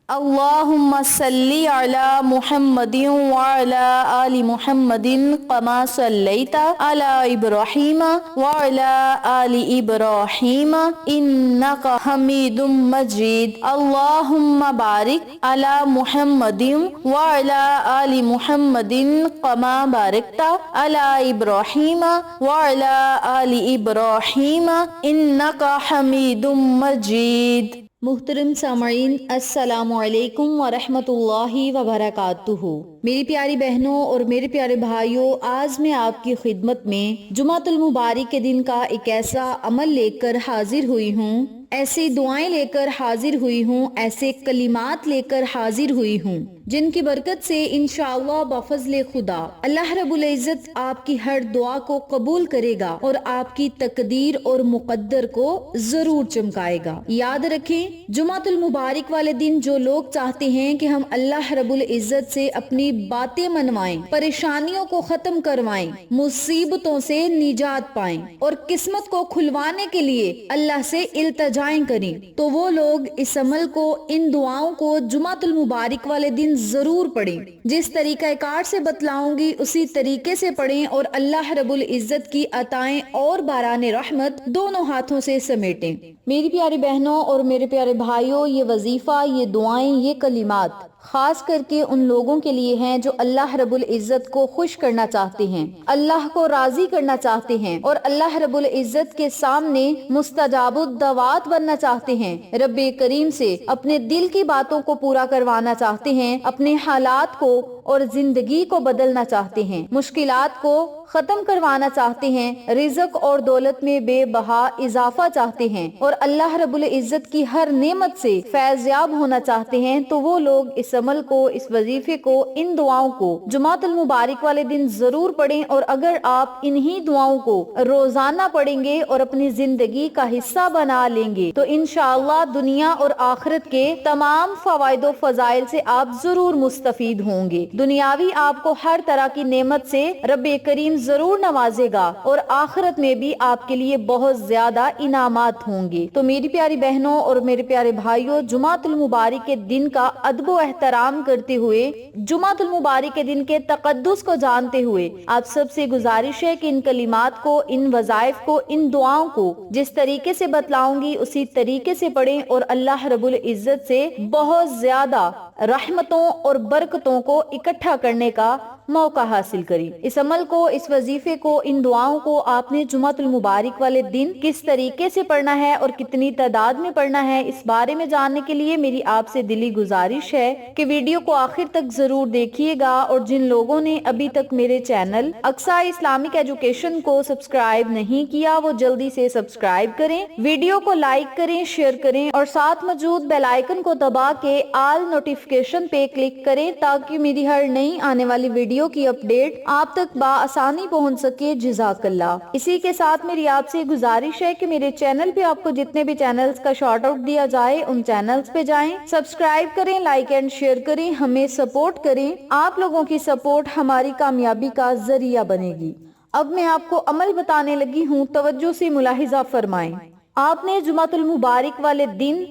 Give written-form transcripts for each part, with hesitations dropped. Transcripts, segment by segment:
اللهم صل على محمد وعلى آل محمد كما صليت على إبراهيم وعلى آل إبراهيم إنك حميد مجيد. اللهم بارك على محمد وعلى آل محمد كما باركت على إبراهيم وعلى آل إبراهيم إنك حميد مجيد. محترم سامعین، السلام علیکم ورحمۃ اللہ وبرکاتہ۔ میری پیاری بہنوں اور میرے پیارے بھائیوں، آج میں آپ کی خدمت میں جمعۃ المبارک کے دن کا ایک ایسا عمل لے کر حاضر ہوئی ہوں، ایسی دعائیں لے کر حاضر ہوئی ہوں، ایسے کلمات لے کر حاضر ہوئی ہوں جن کی برکت سے انشاءاللہ بفضل خدا اللہ رب العزت آپ کی ہر دعا کو قبول کرے گا اور آپ کی تقدیر اور مقدر کو ضرور چمکائے گا۔ یاد رکھیں، جمعۃ المبارک والے دن جو لوگ چاہتے ہیں کہ ہم اللہ رب العزت سے اپنی باتیں منوائیں، پریشانیوں کو ختم کروائیں، مصیبتوں سے نجات پائیں اور قسمت کو کھلوانے کے لیے اللہ سے التجائیں کریں، تو وہ لوگ اس عمل کو، ان دعاؤں کو جمعۃ المبارک والے دن ضرور پڑھیں۔ جس طریقہ کار سے بتلاؤں گی اسی طریقے سے پڑھیں اور اللہ رب العزت کی عطائیں اور باران رحمت دونوں ہاتھوں سے سمیٹیں۔ میری پیاری بہنوں اور میرے پیارے بھائیوں، یہ وظیفہ، یہ دعائیں، یہ کلمات خاص کر کے ان لوگوں کے لیے ہیں جو اللہ رب العزت کو خوش کرنا چاہتے ہیں، اللہ کو راضی کرنا چاہتے ہیں اور اللہ رب العزت کے سامنے مستجاب الدعوات بننا چاہتے ہیں، رب کریم سے اپنے دل کی باتوں کو پورا کروانا چاہتے ہیں، اپنے حالات کو اور زندگی کو بدلنا چاہتے ہیں، مشکلات کو ختم کروانا چاہتے ہیں، رزق اور دولت میں بے بہا اضافہ چاہتے ہیں اور اللہ رب العزت کی ہر نعمت سے فیض یاب ہونا چاہتے ہیں، تو وہ لوگ اس عمل کو، اس وظیفے کو، ان دعاؤں کو جمعۃ المبارک والے دن ضرور پڑھیں۔ اور اگر آپ انہی دعاؤں کو روزانہ پڑھیں گے اور اپنی زندگی کا حصہ بنا لیں گے تو انشاءاللہ دنیا اور آخرت کے تمام فوائد و فضائل سے آپ ضرور مستفید ہوں گے۔ دنیاوی آپ کو ہر طرح کی نعمت سے رب کریم ضرور نوازے گا اور آخرت میں بھی آپ کے لیے بہت زیادہ انعامات ہوں گے۔ تو میری پیاری بہنوں اور میرے پیارے بھائیوں، جمعۃ المبارک کے دن کا ادب و احترام کرتے ہوئے، جمعۃ المبارک کے دن کے تقدس کو جانتے ہوئے آپ سب سے گزارش ہے کہ ان کلمات کو، ان وظائف کو، ان دعاؤں کو جس طریقے سے بتلاؤں گی اسی طریقے سے پڑھیں اور اللہ رب العزت سے بہت زیادہ رحمتوں اور برکتوں کو اکٹھا کرنے کا موقع حاصل کریں۔ اس عمل کو، اس وظیفے کو، ان دعاؤں کو آپ نے جمعۃ المبارک والے دن کس طریقے سے پڑھنا ہے اور کتنی تعداد میں پڑھنا ہے، اس بارے میں جاننے کے لیے میری آپ سے دلی گزارش ہے کہ ویڈیو کو آخر تک ضرور دیکھیے گا، اور جن لوگوں نے ابھی تک میرے چینل اقصیٰ اسلامک ایجوکیشن کو سبسکرائب نہیں کیا وہ جلدی سے سبسکرائب کریں، ویڈیو کو لائک کریں، شیئر کریں اور ساتھ موجود بیل آئیکن کو دبا کے آل نوٹیفیکیشن پہ کلک کریں تاکہ میری ہر نئی آنے والی ویڈیو کی اپڈیٹ آپ تک بآسانی پہنچ سکے۔ جزاک اللہ۔ اسی کے ساتھ میری آپ سے گزارش ہے کہ میرے چینل پہ آپ کو جتنے بھی چینلز کا شارٹ آؤٹ دیا جائے ان چینلز پہ جائیں، سبسکرائب کریں، لائک اینڈ شیئر کریں، ہمیں سپورٹ کریں۔ آپ لوگوں کی سپورٹ ہماری کامیابی کا ذریعہ بنے گی۔ اب میں آپ کو عمل بتانے لگی ہوں، توجہ سے ملاحظہ فرمائیں۔ آپ نے جمعۃ المبارک والے دن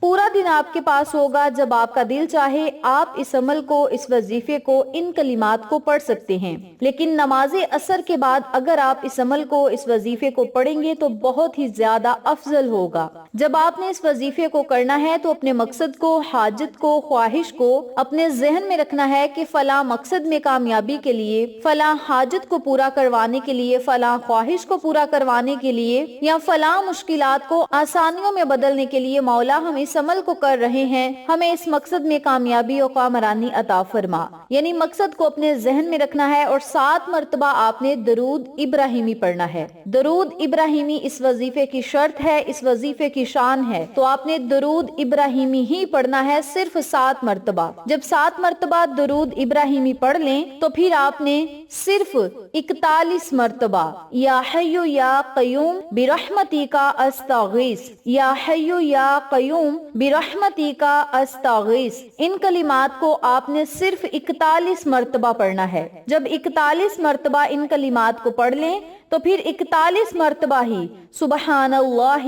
پورا دن آپ کے پاس ہوگا، جب آپ کا دل چاہے آپ اس عمل کو، اس وظیفے کو، ان کلمات کو پڑھ سکتے ہیں، لیکن نماز عصر کے بعد اگر آپ اس عمل کو، اس وظیفے کو پڑھیں گے تو بہت ہی زیادہ افضل ہوگا۔ جب آپ نے اس وظیفے کو کرنا ہے تو اپنے مقصد کو، حاجت کو، خواہش کو اپنے ذہن میں رکھنا ہے کہ فلاں مقصد میں کامیابی کے لیے، فلاں حاجت کو پورا کروانے کے لیے، فلاں خواہش کو پورا کروانے کے لیے یا فلاں مشکلات کو آسانیوں میں بدلنے کے لیے مولا ہم اس عمل کو کر رہے ہیں، ہمیں اس مقصد میں کامیابی و کامرانی عطا فرما۔ یعنی مقصد کو اپنے ذہن میں رکھنا ہے اور 7 مرتبہ آپ نے درود ابراہیمی پڑھنا ہے۔ درود ابراہیمی اس وظیفے کی شرط ہے، اس وظیفے کی شان ہے، تو آپ نے درود ابراہیمی ہی پڑھنا ہے، صرف 7 مرتبہ۔ جب 7 مرتبہ درود ابراہیمی پڑھ لیں تو پھر آپ نے صرف 41 مرتبہ یا حی یا قیوم برحمتی کا استغیث، یا حی یا قیوم برحمتی کا استغیث، ان کلمات کو آپ نے صرف 41 مرتبہ پڑھنا ہے۔ جب 41 مرتبہ ان کلمات کو پڑھ لیں تو پھر 41 مرتبہ ہی سبحان اللہ